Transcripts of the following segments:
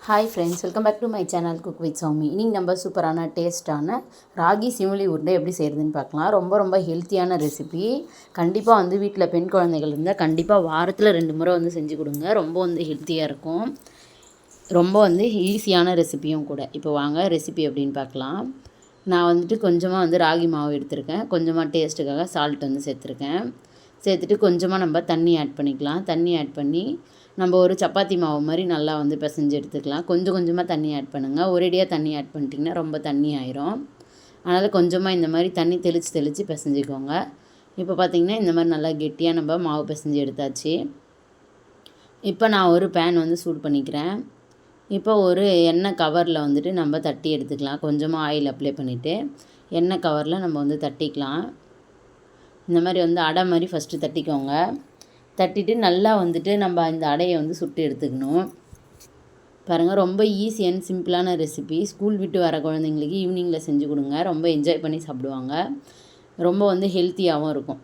Hi friends, welcome back to my channel cook with Soumi. இன்றைக்கி நம்ம சூப்பரான டேஸ்ட்டான ராகி சிமிலி உருண்டை எப்படி செய்கிறதுன்னு பார்க்கலாம். ரொம்ப ஹெல்த்தியான ரெசிபி. கண்டிப்பாக வீட்டில் பெண் குழந்தைகள் இருந்தால் கண்டிப்பாக வாரத்தில் 2 முறை செஞ்சு கொடுங்க. ரொம்ப ஹெல்த்தியாக இருக்கும். ரொம்ப ஈஸியான ரெசிபியும் கூட. இப்போ வாங்க ரெசிபி எப்படின்னு பார்க்கலாம். நான் கொஞ்சமாக ராகி மாவு எடுத்திருக்கேன். கொஞ்சமாக டேஸ்ட்டுக்காக சால்ட் சேர்த்துருக்கேன். சேர்த்துட்டு கொஞ்சமாக நம்ம தண்ணி ஆட் பண்ணிக்கலாம். தண்ணி ஆட் பண்ணி நம்ம ஒரு சப்பாத்தி மாவு மாதிரி நல்லா பிசைஞ்சு எடுத்துக்கலாம். கொஞ்சமாக தண்ணி ஆட் பண்ணுங்கள். ஒரேடியாக தண்ணி ஆட் பண்ணிட்டிங்கன்னா ரொம்ப தண்ணி ஆயிரும். அதனால் கொஞ்சமாக இந்த மாதிரி தண்ணி தெளித்து பிசைஞ்சிக்கோங்க. இப்போ பார்த்திங்கன்னா இந்த மாதிரி நல்லா கெட்டியாக நம்ம மாவு பிசைஞ்சு எடுத்தாச்சு. இப்போ நான் ஒரு பேன் சூடு பண்ணிக்கிறேன். இப்போ ஒரு எண்ணெய் கவரில் நம்ம தட்டி எடுத்துக்கலாம். கொஞ்சமாக ஆயில் அப்ளை பண்ணிவிட்டு எண்ணெய் கவரில் நம்ம தட்டிக்கலாம். இந்த மாதிரி அடை மாதிரி ஃபஸ்ட்டு தட்டிக்கோங்க. தட்டிட்டு நல்லா நம்ம இந்த அடையை சுட்டு எடுத்துக்கணும். பாருங்கள், ரொம்ப ஈஸி அண்ட் சிம்பிளான ரெசிபி. ஸ்கூல் விட்டு வர குழந்தைங்களுக்கு ஈவினிங்கில் செஞ்சு கொடுங்க. ரொம்ப என்ஜாய் பண்ணி சாப்பிடுவாங்க. ரொம்ப ஹெல்த்தியாகவும் இருக்கும்.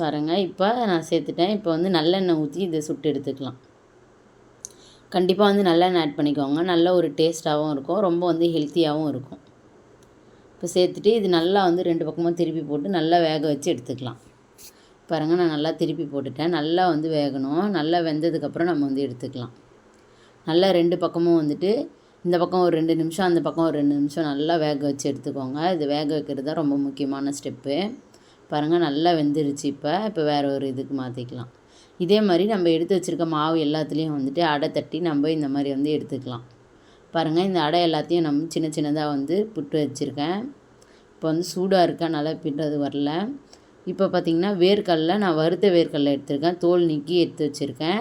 பாருங்கள், இப்போ நான் சேர்த்துட்டேன். இப்போ நல்லெண்ணெய் ஊற்றி இதை சுட்டு எடுத்துக்கலாம். கண்டிப்பாக நல்லெண்ணெய் ஆட் பண்ணிக்கோங்க. நல்ல ஒரு டேஸ்ட்டாகவும் இருக்கும். ரொம்ப ஹெல்த்தியாகவும் இருக்கும். இப்போ சேர்த்துட்டு இது நல்லா 2 பக்கமும் திருப்பி போட்டு நல்லா வேக வச்சு எடுத்துக்கலாம். பாருங்கள், நான் நல்லா திருப்பி போட்டுட்டேன். நல்லா வேகணும். நல்லா வெந்ததுக்கப்புறம் நம்ம எடுத்துக்கலாம். நல்லா 2 பக்கமும் இந்த பக்கம் ஒரு 2 நிமிஷம், அந்த பக்கம் ஒரு 2 நிமிஷம் நல்லா வேக வச்சு எடுத்துக்கோங்க. இது வேக வைக்கிறது தான் ரொம்ப முக்கியமான ஸ்டெப்பு. பாருங்கள், நல்லா வெந்துருச்சு. இப்போ வேறு ஒரு இதுக்கு மாற்றிக்கலாம். இதே மாதிரி நம்ம எடுத்து வச்சுருக்க மாவு எல்லாத்துலேயும் அடை தட்டி நம்ம இந்த மாதிரி எடுத்துக்கலாம். பாருங்கள், இந்த அடை எல்லாத்தையும் நம்ம சின்னதாக புட்டு வச்சுருக்கேன். இப்போ சூடாக இருக்கா, நல்லா பின்றது வரல. இப்போ பார்த்திங்கன்னா வேர்க்கடலை, நான் வறுத்த வேர்க்கடலை எடுத்திருக்கேன். தோல் நீக்கி எடுத்து வச்சுருக்கேன்.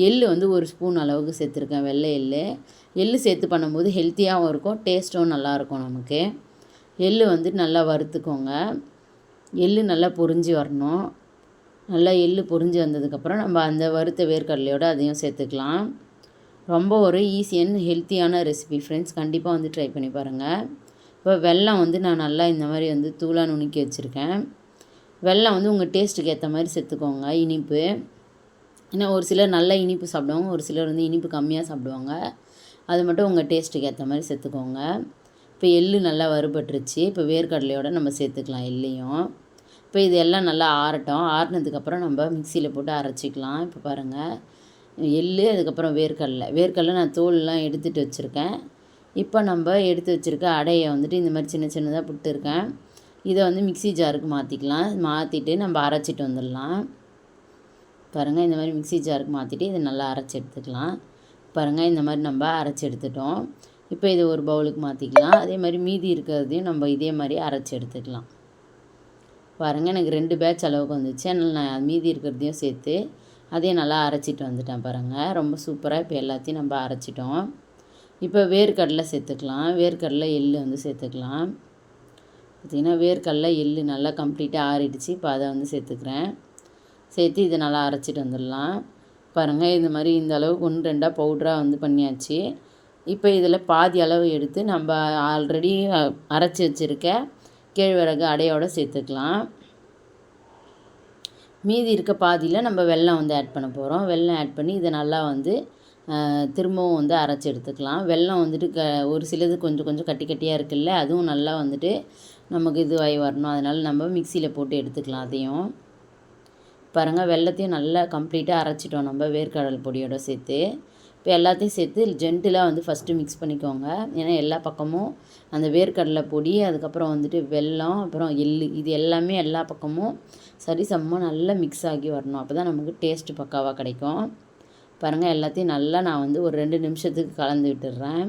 எள் 1 ஸ்பூன் அளவுக்கு சேர்த்துருக்கேன். வெள்ளை எள் சேர்த்து பண்ணும்போது ஹெல்த்தியாகவும் இருக்கும், டேஸ்ட்டும் நல்லாயிருக்கும் நமக்கு. எள் நல்லா வறுத்துக்கோங்க. எள் நல்லா பொரிஞ்சு வரணும். நல்லா எள் பொரிஞ்சு வந்ததுக்கப்புறம் நம்ம அந்த வறுத்த வேர்க்கடலையோடு அதையும் சேர்த்துக்கலாம். ரொம்ப ஒரு ஈஸி அண்ட் ஹெல்த்தியான ரெசிபி ஃப்ரெண்ட்ஸ். கண்டிப்பாக ட்ரை பண்ணி பாருங்கள். இப்போ வெல்லம் நான் நல்லா இந்த மாதிரி தூளாக நுணுக்கி வச்சுருக்கேன். வெல்லம் உங்கள் டேஸ்ட்டுக்கு ஏற்ற மாதிரி சேர்த்துக்கோங்க. இனிப்பு, ஏன்னா ஒரு சிலர் நல்லா இனிப்பு சாப்பிடுவாங்க, ஒரு சிலர் இனிப்பு கம்மியாக சாப்பிடுவாங்க. அது மட்டும் உங்கள் டேஸ்ட்டுக்கு ஏற்ற மாதிரி சேர்த்துக்கோங்க. இப்போ எள் நல்லா வறுபட்டுருச்சு. இப்போ வேர்க்கடலையோடு நம்ம சேர்த்துக்கலாம் எள்ளையும். இப்போ இது எல்லாம் நல்லா ஆறட்டும். ஆறினதுக்கப்புறம் நம்ம மிக்சியில் போட்டு அரைச்சிக்கலாம். இப்போ பாருங்கள், எள், அதுக்கப்புறம் வேர்க்கடலை நான் தோல்லாம் எடுத்துகிட்டு வச்சுருக்கேன். இப்போ நம்ம எடுத்து வச்சுருக்க அடையை இந்த மாதிரி சின்னதாக புட்டுருக்கேன். இதை மிக்ஸி ஜாருக்கு மாற்றிக்கலாம். மாற்றிட்டு நம்ம அரைச்சிட்டு வந்துடலாம். பாருங்கள், இந்த மாதிரி மிக்ஸி ஜாருக்கு மாற்றிட்டு இதை நல்லா அரைச்சி எடுத்துக்கலாம். பாருங்கள், இந்த மாதிரி நம்ம அரைச்சி எடுத்துட்டோம். இப்போ இதை ஒரு பவுலுக்கு மாற்றிக்கலாம். அதே மாதிரி மீதி இருக்கிறதையும் நம்ம இதே மாதிரி அரைச்சி எடுத்துக்கலாம். பாருங்கள், எனக்கு 2 பேட்ச் அளவுக்கு வந்துச்சு. அதனால் நான் மீதி இருக்கிறதையும் சேர்த்து அதையும் நல்லா அரைச்சிட்டு வந்துட்டேன். பாருங்கள், ரொம்ப சூப்பராக இப்போ எல்லாத்தையும் நம்ம அரைச்சிட்டோம். இப்போ வேர்க்கடலை சேர்த்துக்கலாம். வேர்க்கடலை எள் சேர்த்துக்கலாம். பார்த்திங்கன்னா வேர்க்கடலை எள் நல்லா கம்ப்ளீட்டாக ஆறிடுச்சு. இப்போ அதை சேர்த்துக்கிறேன். சேர்த்து இதை நல்லா அரைச்சிட்டு வந்துடலாம். பாருங்கள், இந்த மாதிரி இந்த அளவுக்கு 1-2 பவுடராக பண்ணியாச்சு. இப்போ இதில் பாதி அளவு எடுத்து நம்ம ஆல்ரெடி அரைச்சி வச்சுருக்க கேழ்வரகு அடையோடு சேர்த்துக்கலாம். மீதி இருக்க பாதியில் நம்ம வெல்லம் ஆட் பண்ண போகிறோம். வெல்லம் ஆட் பண்ணி இதை நல்லா திரும்பவும் அரைச்சி எடுத்துக்கலாம். வெல்லம் ஒரு சிலது கொஞ்சம் கட்டியாக இருக்குல்ல, அதுவும் நல்லா நமக்கு இதுவாகி வரணும். அதனால் நம்ம மிக்சியில் போட்டு எடுத்துக்கலாம். அதையும் பாருங்கள், வெல்லத்தையும் நல்லா கம்ப்ளீட்டாக அரைச்சிட்டோம் நம்ம வேர்க்கடலை பொடியோடு சேர்த்து. இப்போ எல்லாத்தையும் சேர்த்து ஜென்டிலாக ஃபஸ்ட்டு மிக்ஸ் பண்ணிக்கோங்க. ஏன்னா எல்லா பக்கமும் அந்த வேர்க்கடலை பொடி, அதுக்கப்புறம் வெல்லம், அப்புறம் எள், இது எல்லாமே எல்லா பக்கமும் சரிசமமாக நல்லா மிக்ஸ் ஆகி வரணும். அப்போ தான் நமக்கு டேஸ்ட்டு பக்காவாக கிடைக்கும். பாருங்கள், எல்லாத்தையும் நல்லா நான் ஒரு 2 நிமிஷத்துக்கு கலந்து விட்டுடுறேன்.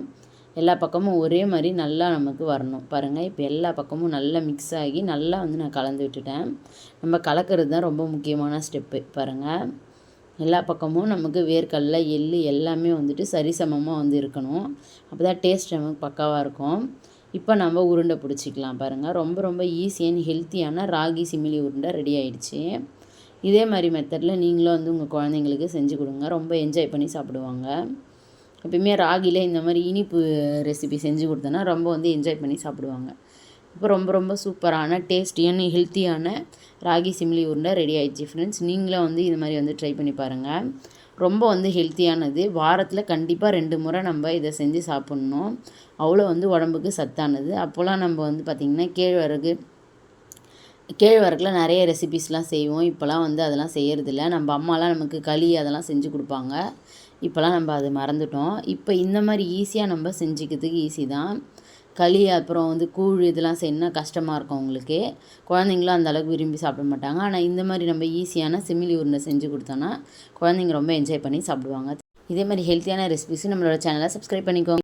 எல்லா பக்கமும் ஒரே மாதிரி நல்லா நமக்கு வரணும். பாருங்கள், இப்போ எல்லா பக்கமும் நல்லா மிக்ஸ் ஆகி நல்லா நான் கலந்து விட்டுட்டேன். நம்ம கலக்கிறது தான் ரொம்ப முக்கியமான ஸ்டெப்பு. பாருங்கள், எல்லா பக்கமும் நமக்கு வேர்க்கடலை எள் எல்லாமே சரிசமமாக இருக்கணும். அப்போ தான் டேஸ்ட் நமக்கு பக்காவாக இருக்கும். இப்போ நம்ம உருண்டை பிடிச்சிக்கலாம். பாருங்கள், ரொம்ப ஈஸி அண்ட் ஹெல்த்தியான ராகி சிமிலி உருண்டை ரெடி ஆகிடுச்சு. இதே மாதிரி மெத்தடில் நீங்களும் உங்கள் குழந்தைங்களுக்கு செஞ்சு கொடுங்க. ரொம்ப என்ஜாய் பண்ணி சாப்பிடுவாங்க. எப்பயுமே ராகியில் இந்த மாதிரி இனிப்பு ரெசிபி செஞ்சு கொடுத்தோன்னா ரொம்ப என்ஜாய் பண்ணி சாப்பிடுவாங்க. இப்போ ரொம்ப சூப்பரான டேஸ்டியான ஹெல்த்தியான ராகி சிமிலி உருண்டை ரெடி ஆகிடுச்சு ஃப்ரெண்ட்ஸ். நீங்களும் இது மாதிரி ட்ரை பண்ணி பாருங்கள். ரொம்ப வந்து ஹெல்த்தியானது. வாரத்தில் கண்டிப்பாக 2 முறை நம்ம இதை செஞ்சு சாப்பிட்ணும். அவ்வளோ வந்து உடம்புக்கு சத்தானது. அப்போலாம் நம்ம வந்து பார்த்திங்கன்னா கேழ்வரகுல நிறைய ரெசிபீஸ்லாம் செய்வோம். இப்போலாம் வந்து அதெல்லாம் செய்யறதில்ல. நம்ம அம்மாலாம் நமக்கு களி அதெல்லாம் செஞ்சு கொடுப்பாங்க. இப்போலாம் நம்ம அது மறந்துட்டோம். இப்போ இந்த மாதிரி ஈஸியாக நம்ம செஞ்சுக்கிறதுக்கு ஈஸி தான். களி அப்புறம் வந்து கூழ் இதெல்லாம் செய்யணுன்னா கஷ்டமாக இருக்கும் உங்களுக்கு. குழந்தைங்களும் அந்த அளவுக்கு விரும்பி சாப்பிட மாட்டாங்க. ஆனால் இந்த மாதிரி நம்ம ஈஸியான செமிலி உருண்டை செஞ்சு கொடுத்தோன்னா குழந்தைங்க ரொம்ப என்ஜாய் பண்ணி சாப்பிடுவாங்க. இதே மாதிரி ஹெல்த்தியான ரெசிபீஸும் நம்மளோட சேனலை சப்ஸ்கிரைப் பண்ணிக்கோங்க.